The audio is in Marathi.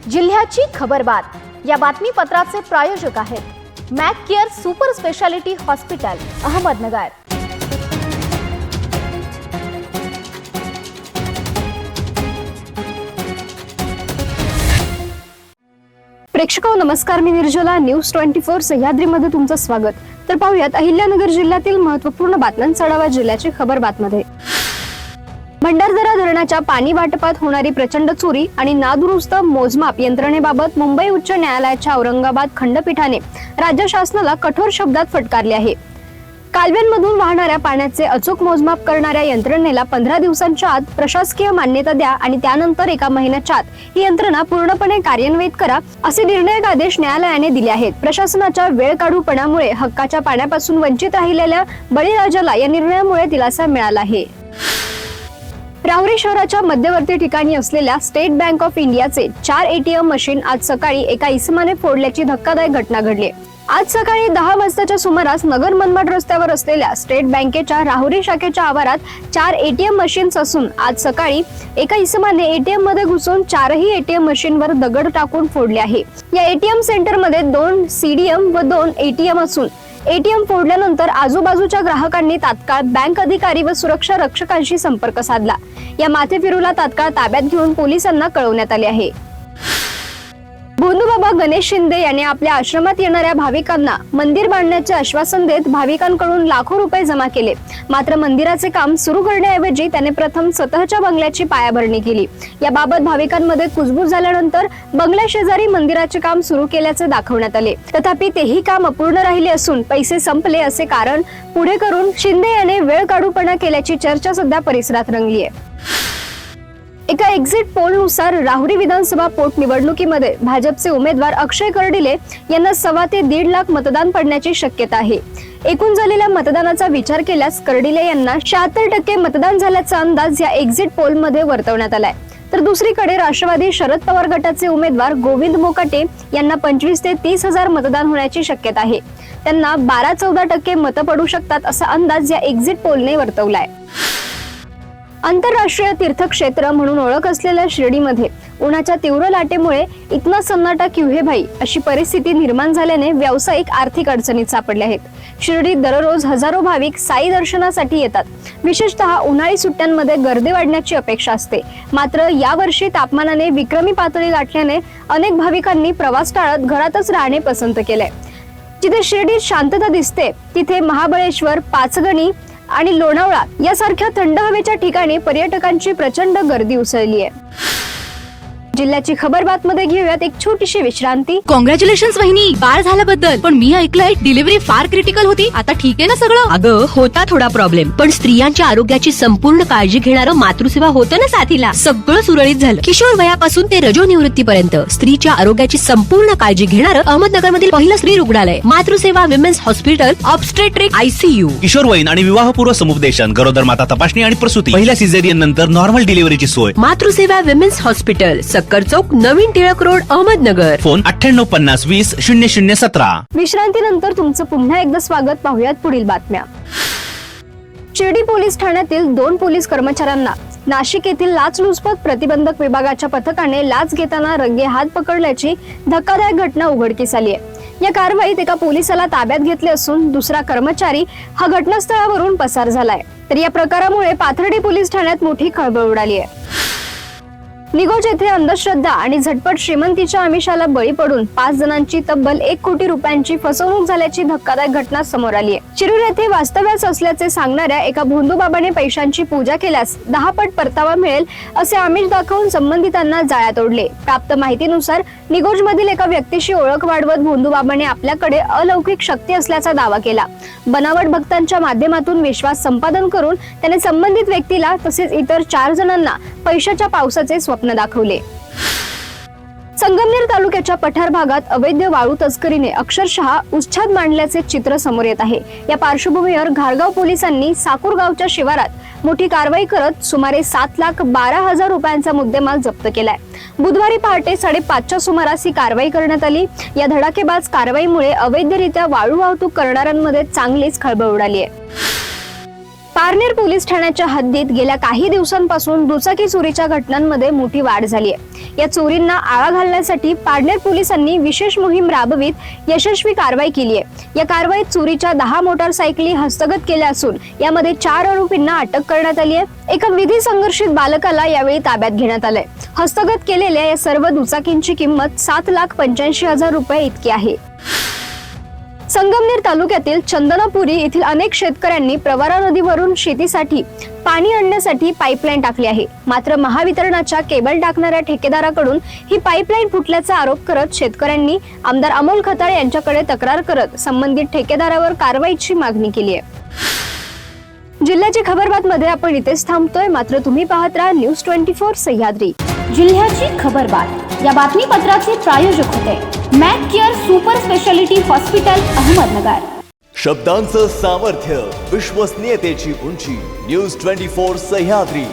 जिल्ह्याची खबरबात या बातमीपत्राचे प्रायोजक आहेत Mac Care super speciality hospital Ahmednagar. प्रेक्षको नमस्कार, मी निर्जला, न्यूज 24 सह्याद्रीमध्ये तुमचं स्वागत। तर पाहूयात अहिल्यानगर जिल्ह्यातील महत्त्वपूर्ण बातम्यांचा आढावा जिल्ह्याची खबरबातमध्ये। भंडारदरा धरणाच्या पाणी वाटपात होणारी प्रचंड चोरी आणि नादुरुस्त मोजमाप यंत्रणेबाबत मुंबई उच्च न्यायालयाच्या औरंगाबाद खंडपीठाने राज्य शासनाला कठोर शब्दात फटकारले आहे। कालव्यांमधून वाहणाऱ्या पाण्याचे अचूक मोजमाप करणाऱ्या यंत्रणेला 15 दिवसांच्या आत प्रशासकीय मान्यता द्या आणि त्यानंतर 1 महिन्याच्या आत ही यंत्रणा पूर्णपणे कार्यान्वित करा, असे निर्णायक आदेश न्यायालयाने दिले आहेत। प्रशासनाच्या वेळकाढूपणामुळे हक्काच्या पाण्यापासून वंचित राहिलेल्या बळीराजाला या निर्णयामुळे दिलासा मिळाला आहे। राहुरी शहराच्या मध्यवर्ती ठिकाणी असलेल्या स्टेट बँक ऑफ इंडियाचे 4 ATM मशीन आज सकाळी एका इसमाने फोडल्याची धक्कादायक घटना घडली। आज सकाळी 10 वाजताच्या सुमारास नगर मनमाड रस्त्यावर असलेल्या स्टेट बँकेच्या राहुरी शाखेच्या आवारात 4 ATM मशीन्स असून आज सकाळी एका इसमाने ATM मध्ये घुसून 4ही ATM मशीनवर दगड टाकून फोडले आहे। या ATM सेंटर मध्ये 2 CDM व 2 ATM असून ATM फोडल्यानंतर आजूबाजूच्या ग्राहकांनी तात्काळ बँक अधिकारी व सुरक्षा रक्षकांशी संपर्क साधला। या माथेफिरूला तात्काळ ताब्यात घेऊन पोलिसांना कळवण्यात आले आहे। भोंदूबाबा गणेश शिंदे यांनी आपल्या आश्रमात येणाऱ्या भाविकांना मंदिर बांधण्याचे आश्वासन देत भाविकांकडून लाखो रुपये जमा केले। मात्र मंदिराचे काम सुरू करण्याऐवजी त्याने प्रथम स्वतःच्या बंगल्याची पायाभरणी केली। याबाबत भाविकांमध्ये कुजबूज झाल्यानंतर बंगल्या शेजारी मंदिराचे काम सुरू केल्याचे दाखवण्यात आले। तथापि तेही काम अपूर्ण राहिले असून पैसे संपले असे कारण पुढे करून शिंदे याने वेळ काढूपणा केल्याची चर्चा सध्या परिसरात रंगली आहे। एका एक्झिट पोलनुसार राहुरी विधानसभा पोटनिवडणुकीमध्ये भाजपचे उमेदवार अक्षय कर्डिले यांना 1.25 ते 1.5 लाख मतदान पडण्याची शक्यता आहे। एकूण झालेल्या मतदानाचा विचार केल्यास कर्डिले यांना 76% मतदान झाल्याचा अंदाज या एक्झिट पोलमध्ये वर्तवण्यात आलाय। तर दुसरीकडे राष्ट्रवादी शरद पवार गटाचे उमेदवार गोविंद मोकाटे यांना 25 ते 30 हजार मतदान होण्याची शक्यता आहे। त्यांना 12-14% मतं पडू शकतात असा अंदाज या एक्झिट पोलने वर्तवलाय। आंतरराष्ट्रीय तीर्थक्षेत्र म्हणून ओळख असलेल्या शिर्डीमध्ये उन्हाच्या तीव्र लाटेमुळे इतना सन्नाटा क्यू है भाई अशी परिस्थिती निर्माण झाल्याने व्यावसायिक आर्थिक अडचणीत सापडले आहेत। शिर्डीत दररोज हजारो भाविक साई दर्शनासाठी येतात। विशेषतः उन्हाळी सुट्ट्यांमध्ये गर्दी वाढण्याची अपेक्षा असते। मात्र यावर्षी तापमानाने विक्रमी पातळी गाठल्याने अनेक भाविकांनी प्रवास टाळत घरातच राहणे पसंत केले। जिथे शिर्डीत शांतता दिसते तिथे महाबळेश्वर, पाचगणी आणि लोणावळा यासारख्या थंड हवेच्या ठिकाणी पर्यटकांची प्रचंड गर्दी उसळली आहे। जिल्ह्याची खबरबातमध्ये घेऊयात एक छोटीशी विश्रांती। कॉंग्रॅच्युलेशन्स वहिनी, बाळ झाल्याबद्दल। पण मी ऐकलंय डिलिव्हरी फार क्रिटिकल होती, आता ठीक आहे ना सगळं? अगं होता थोडा प्रॉब्लेम, पण स्त्रियांच्या आरोग्याची संपूर्ण काळजी घेणारं मातृसेवा होतं ना साथीला। सगळं सुरळीत झालं। किशोर वयापासून ते रजोनिवृत्तीपर्यंत स्त्रीच्या आरोग्याची संपूर्ण काळजी घेणारं अहमदनगर मधील पहिलं स्त्री रुग्णालय Matruseva women's hospital, obstetric ICU। किशोरवयीन आणि विवाहपूर्व समुपदेशन, गरोदर माता तपासणी आणि प्रसूती, पहिल्या सिझेरियन नंतर नॉर्मल डिलिव्हरीची सोय। मातृसेवा विमेन्स हॉस्पिटल, सक्कर चौक, नवीन टिळक रोड, अहमदनगर। फोन 9850200017। विश्रांतीनंतर तुमचं पुन्हा एकदा स्वागत। पाहूयात पुढील बातम्या। शिर्डी पोलीस ठाण्यातील 2 पोलीस कर्मचाऱ्यांना नाशिक येथील लाचलुचपत प्रतिबंधक विभागाच्या पथकाने लाच घेताना रंगे हात पकडल्याची धक्कादायक घटना उघडकीस आली आहे। या कारवाईत एका पोलिसाला ताब्यात घेतले असून दुसरा कर्मचारी हा घटनास्थळावरून पसार झालाय। तर या प्रकारामुळे पाथर्डी पोलीस ठाण्यात मोठी खळबळ उडाली आहे। निगोज येथे अंधश्रद्धा आणि झटपट श्रीमंतीच्या आमिषाला बळी पडून 5 जणांची तब्बल 1 कोटी रुपयांची फसवणूक झाल्याची धक्कादायक घटना समोर आली आहे। शिरूर येथे वास्तव्यास असल्याचे सांगणाऱ्या एका भोंदूबाबाने पैशांची पूजा केल्यास 10 पट परतावा मिळेल असे आमिष दाखवून संबंधितांना जाळ्यात ओढले। प्राप्त माहितीनुसार निगोज मधील एका व्यक्तीशी ओळख वाढवत भोंदूबाबाने आपल्याकडे अलौकिक शक्ती असल्याचा दावा केला। बनावट भक्तांच्या माध्यमातून विश्वास संपादन करून त्याने संबंधित व्यक्तीला तसेच इतर 4 जणांना पैशाच्या पावसाचे स्वप्न दाखवले। संगमनेर तालुक्याच्या पठार भागात अवैध वाळू तस्करीने अक्षरशः उच्छाद मांडल्याचे चित्र समोर येत आहे। या पार्श्वभूमीवर घारगाव पोलिसांनी साकूर गावच्या शिवारात मोठी कारवाई करत सुमारे 7,12,000 रुपयांचा मुद्देमाल जप्त केलाय। बुधवारी पहाटे 5:30च्या सुमारास ही कारवाई करण्यात आली। या धडाकेबाज कारवाईमुळे अवैधरित्या वाळू वाहतूक करणाऱ्यांमध्ये चांगलीच खळबळ उडाली आहे। पारनेर पोलीस ठाण्याच्या हद्दीत गेल्या काही दिवसांपासून दुचाकी चोरीच्या घटनांमध्ये मोठी वाढ झाली आहे. या चोरींना आळा घालण्यासाठी पारनेर पोलिसांनी विशेष मोहीम राबवित यशस्वी कारवाई केली आहे. या कारवाईत चोरीच्या 10 मोटारसायकली हस्तगत केल्या असून यामध्ये 4 आरोपींना अटक करण्यात आली आहे. एका विधी संघर्षित बालकाला यावेळी ताब्यात घेण्यात आलंय. हस्तगत केलेल्या या सर्व दुचाकींची किंमत 7,85,000 रुपये इतकी आहे. संगमनेर तालुक्यातील चंदनापुरी येथील अनेक शेतकऱ्यांनी प्रवरा नदीवरून शेतीसाठी पाणी आणण्यासाठी पाईपलाईन टाकली आहे. मात्र महावितरणाच्या केबल टाकणाऱ्या ठेकेदाराकडून ही पाईपलाईन फुटल्याचा आरोप करत शेतकऱ्यांनी आमदार अमोल खताळ यांच्याकडे तक्रार करत संबंधित ठेकेदारावर कारवाईची मागणी केली आहे. जिल्ह्याची खबरबातमध्ये आपण इथेच थांबतोय. मात्र तुम्ही पाहत राहा न्यूज 24 सह्याद्री. जिल्ह्याची खबरबात या बातमीपत्राचे प्रायोजक होते Mac Care super speciality hospital Ahmednagar. शब्दांचं सामर्थ्य, विश्वसनीयतेची उंची. न्यूज 24 सह्याद्री.